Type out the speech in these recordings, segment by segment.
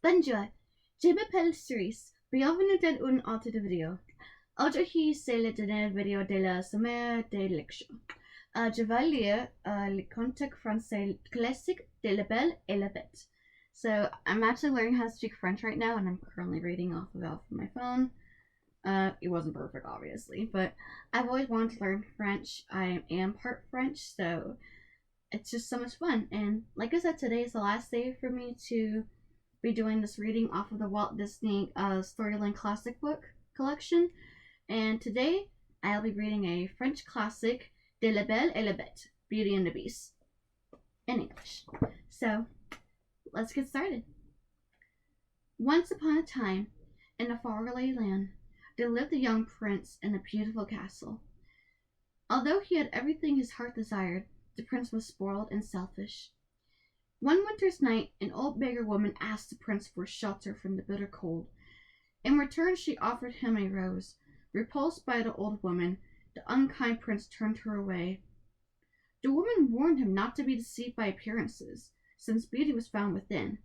Bonjour, je m'appelle Cerise. Bienvenue dans une autre vidéo. Aujourd'hui, c'est la dernière vidéo de la semaine de lecture. Je vais lire le conte français classique de La Belle et la Bête. So, I'm actually learning how to speak French right now, and I'm currently reading off of my phone. It wasn't perfect, obviously, but I've always wanted to learn French. I am part French, so it's just so much fun. And like I said, today is the last day for me to be doing this reading off of the Walt Disney Storyline Classic book collection. And today I'll be reading a French classic, De la Belle et la Bête, Beauty and the Beast, in English. So let's get started. Once upon a time, in a faraway land, there lived a young prince in a beautiful castle. Although he had everything his heart desired, the prince was spoiled and selfish. One winter's night, an old beggar woman asked the prince for shelter from the bitter cold. In return, she offered him a rose. Repulsed by the old woman, the unkind prince turned her away. The woman warned him not to be deceived by appearances, since beauty was found within.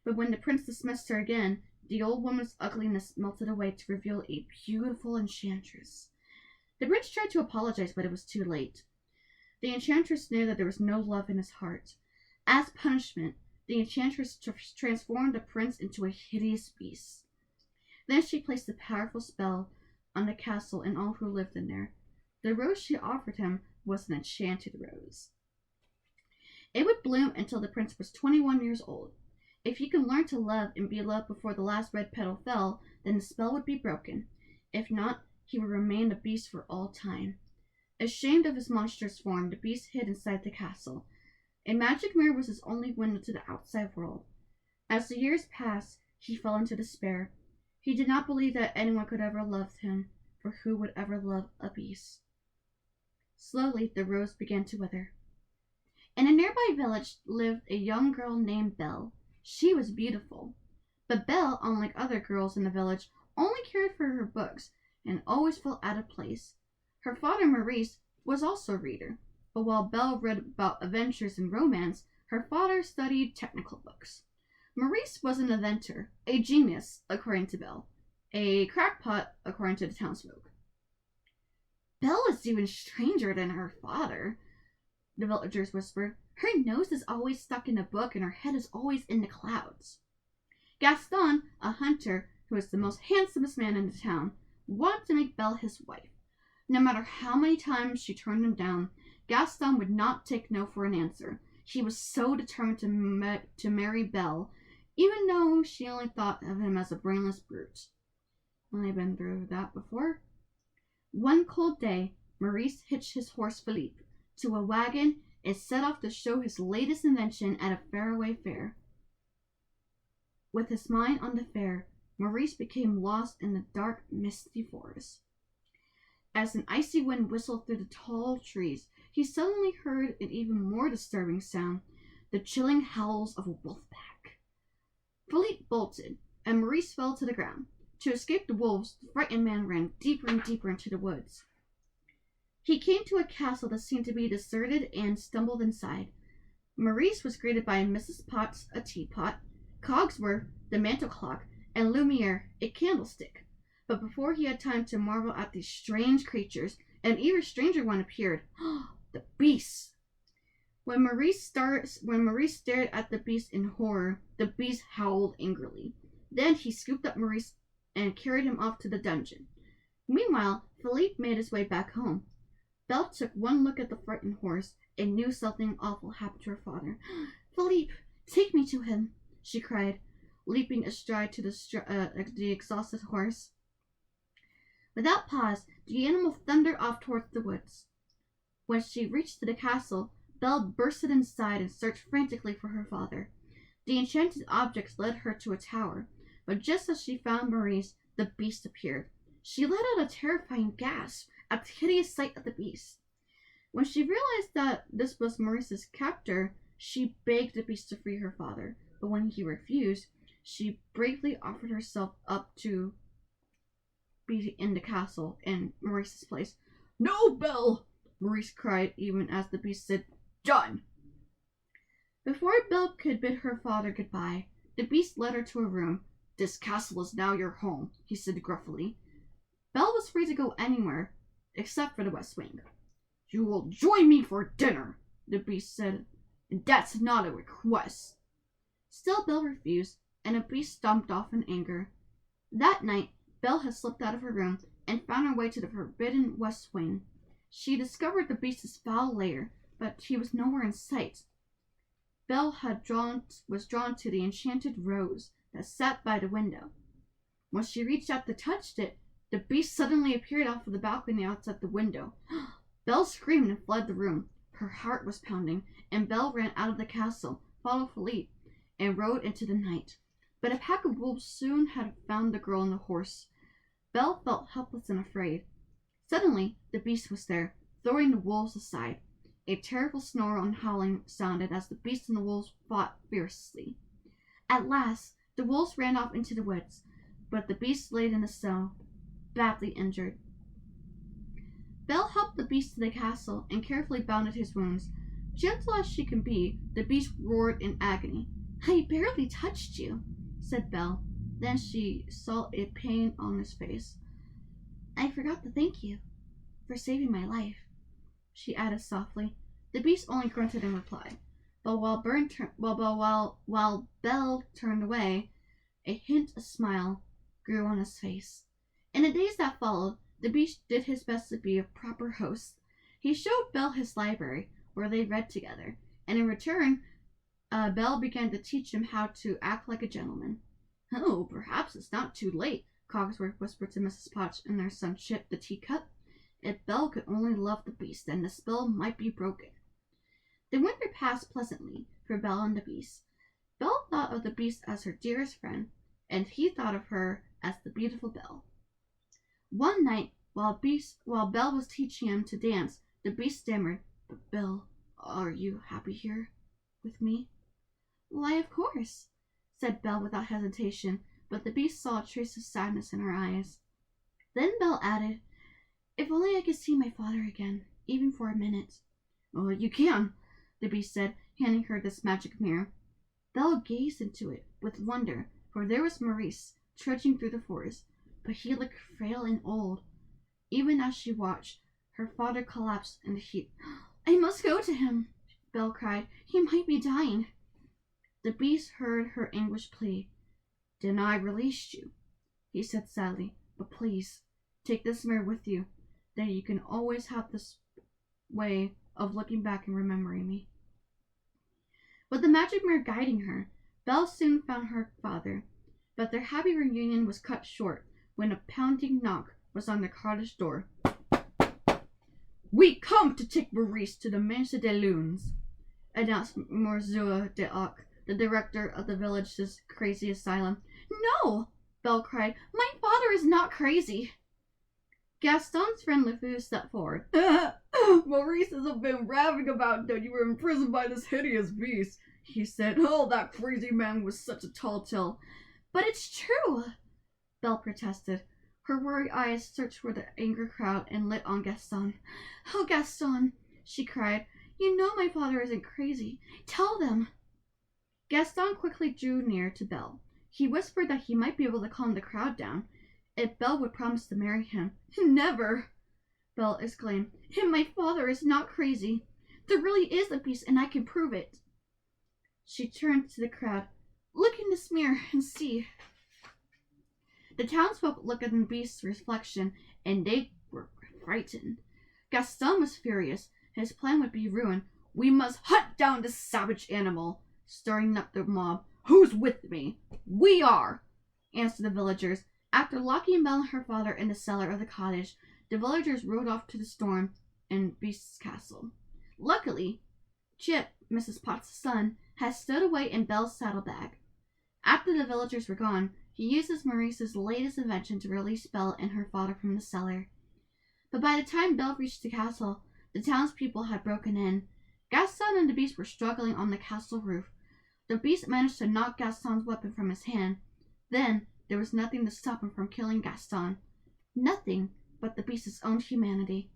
But when the prince dismissed her again, the old woman's ugliness melted away to reveal a beautiful enchantress. The prince tried to apologize, but it was too late. The enchantress knew that there was no love in his heart. As punishment, the enchantress transformed the prince into a hideous beast. Then she placed a powerful spell on the castle and all who lived in there. The rose she offered him was an enchanted rose. It would bloom until the prince was 21 years old. If he could learn to love and be loved before the last red petal fell, then the spell would be broken. If not, he would remain a beast for all time. Ashamed of his monstrous form, the beast hid inside the castle. A magic mirror was his only window to the outside world. As the years passed, he fell into despair. He did not believe that anyone could ever love him, for who would ever love a beast? Slowly, the rose began to wither. In a nearby village lived a young girl named Belle. She was beautiful. But Belle, unlike other girls in the village, only cared for her books and always felt out of place. Her father, Maurice, was also a reader. But while Belle read about adventures and romance, her father studied technical books. Maurice was an inventor, a genius, according to Belle, a crackpot, according to the townsfolk. Belle is even stranger than her father, the villagers whispered. Her nose is always stuck in a book and her head is always in the clouds. Gaston, a hunter who was the most handsomest man in the town, wanted to make Belle his wife. No matter how many times she turned him down, Gaston would not take no for an answer. He was so determined to marry Belle, even though she only thought of him as a brainless brute. I've been through that before. One cold day, Maurice hitched his horse Philippe to a wagon and set off to show his latest invention at a faraway fair. With his mind on the fair, Maurice became lost in the dark, misty forest. As an icy wind whistled through the tall trees, he suddenly heard an even more disturbing sound, the chilling howls of a wolf pack. Philippe bolted, and Maurice fell to the ground. To escape the wolves, the frightened man ran deeper and deeper into the woods. He came to a castle that seemed to be deserted and stumbled inside. Maurice was greeted by Mrs. Potts, a teapot, Cogsworth, the mantel clock, and Lumiere, a candlestick. But before he had time to marvel at these strange creatures, an even stranger one appeared. The beast! When Maurice stared at the beast in horror, the beast howled angrily. Then he scooped up Maurice and carried him off to the dungeon. Meanwhile, Philippe made his way back home. Belle took one look at the frightened horse and knew something awful happened to her father. Philippe, take me to him, she cried, leaping astride to the exhausted horse. Without pause, the animal thundered off towards the woods. When she reached the castle, Belle bursted inside and searched frantically for her father. The enchanted objects led her to a tower, but just as she found Maurice, the beast appeared. She let out a terrifying gasp at the hideous sight of the beast. When she realized that this was Maurice's captor, she begged the beast to free her father, but when he refused, she bravely offered herself up to be in the castle in Maurice's place. No, Belle! Maurice cried, even as the beast said, Done! Before Belle could bid her father goodbye, The beast led her to her room. "This castle is now your home," he said gruffly. Belle was free to go anywhere, except for the West Wing. "You will join me for dinner," the beast said, "and that's not a request." Still Belle refused, and the beast stomped off in anger. That night, Belle had slipped out of her room and found her way to the forbidden West Wing. She discovered the beast's foul lair, but he was nowhere in sight. Belle was drawn to the enchanted rose that sat by the window. When she reached out to touch it, the beast suddenly appeared off of the balcony outside the window. Belle screamed and fled the room. Her heart was pounding, and Belle ran out of the castle, followed Philippe, and rode into the night. But a pack of wolves soon had found the girl and the horse. Belle felt helpless and afraid. Suddenly, the beast was there, throwing the wolves aside. A terrible snore and howling sounded as the beast and the wolves fought fiercely. At last, the wolves ran off into the woods, but the beast lay in the snow, badly injured. Belle helped the beast to the castle and carefully bounded his wounds. Gentle as she can be, the beast roared in agony. "I barely touched you," said Belle. Then she saw a pain on his face. "I forgot to thank you for saving my life," she added softly. The beast only grunted in reply. But while Belle turned away, a hint of smile grew on his face. In the days that followed, the beast did his best to be a proper host. He showed Belle his library, where they read together, and in return, Belle began to teach him how to act like a gentleman. "Oh, perhaps it's not too late," Cogsworth whispered to Mrs. Potch and their son Chip, the teacup. If Belle could only love the beast, then the spell might be broken. The winter passed pleasantly for Belle and the beast. Belle thought of the beast as her dearest friend, and he thought of her as the beautiful Belle. One night, while Belle was teaching him to dance, the beast stammered, "But Belle, are you happy here with me?" "Why, of course," said Belle without hesitation, but the beast saw a trace of sadness in her eyes. Then Belle added, "If only I could see my father again, even for a minute." "Oh, you can," the beast said, handing her this magic mirror. Belle gazed into it with wonder, for there was Maurice trudging through the forest, but he looked frail and old. Even as she watched, her father collapsed in a heap. "I must go to him," Belle cried. "He might be dying." The beast heard her anguished plea. "Then I released you," he said sadly. "But please, take this mirror with you. Then you can always have this way of looking back and remembering me." With the magic mirror guiding her, Belle soon found her father. But their happy reunion was cut short when a pounding knock was on the cottage door. "We come to take Maurice to the Mansion des Lunes," announced Monsieur d'Arc, the director of the village's crazy asylum. "No!" Belle cried. "My father is not crazy." Gaston's friend LeFou stepped forward. "Maurice has been raving about that you were imprisoned by this hideous beast," he said. "Oh, that crazy man was such a tall tale." "But it's true," Belle protested. Her worried eyes searched for the angry crowd and lit on Gaston. "Oh, Gaston," she cried. "You know my father isn't crazy. Tell them." Gaston quickly drew near to Belle. He whispered that he might be able to calm the crowd down if Belle would promise to marry him. "Never!" Belle exclaimed. "And my father is not crazy. There really is a beast, and I can prove it." She turned to the crowd. "Look in this mirror and see." The townsfolk looked at the beast's reflection, and they were frightened. Gaston was furious. His plan would be ruined. "We must hunt down this savage animal," stirring up the mob. "Who's with me?" "We are," answered the villagers. After locking Belle and her father in the cellar of the cottage, the villagers rode off to the storm in Beast's castle. Luckily, Chip, Mrs. Potts' son, had stowed away in Belle's saddlebag. After the villagers were gone, he uses Maurice's latest invention to release Belle and her father from the cellar. But by the time Belle reached the castle, the townspeople had broken in. Gaston and the beast were struggling on the castle roof. The beast managed to knock Gaston's weapon from his hand. Then there was nothing to stop him from killing Gaston. Nothing but the beast's own humanity.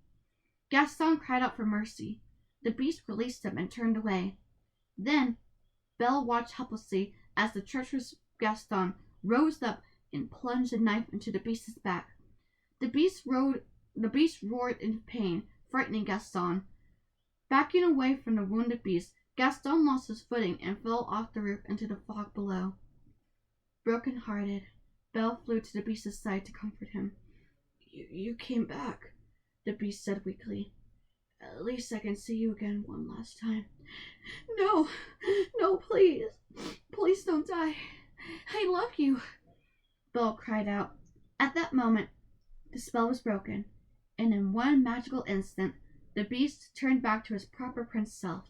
Gaston cried out for mercy. The beast released him and turned away. Then Belle watched helplessly as the treacherous Gaston rose up and plunged a knife into the beast's back. The beast roared in pain, frightening Gaston. Backing away from the wounded beast, Gaston lost his footing and fell off the roof into the fog below. Broken-hearted, Belle flew to the beast's side to comfort him. You came back, the beast said weakly. At least I can see you again one last time. No, please. Please don't die. I love you, Belle cried out. At that moment, the spell was broken, and in one magical instant, the beast turned back to his proper prince self.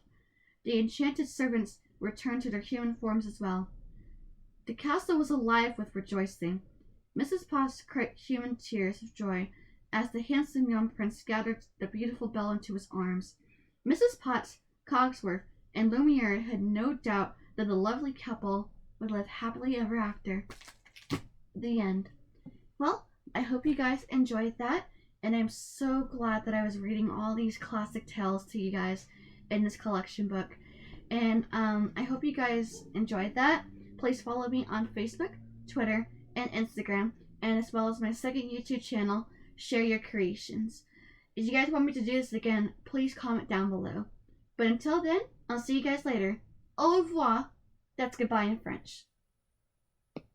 The enchanted servants returned to their human forms as well. The castle was alive with rejoicing. Mrs. Potts cried human tears of joy as the handsome young prince gathered the beautiful Belle into his arms. Mrs. Potts, Cogsworth, and Lumiere had no doubt that the lovely couple would live happily ever after. The end. Well, I hope you guys enjoyed that, and I'm so glad that I was reading all these classic tales to you guys in this collection book. And I hope you guys enjoyed that. Please follow me on Facebook, Twitter, and Instagram, and as well as my second YouTube channel, Share Your Creations. If you guys want me to do this again, please comment down below. But until then, I'll see you guys later. Au revoir. That's goodbye in French.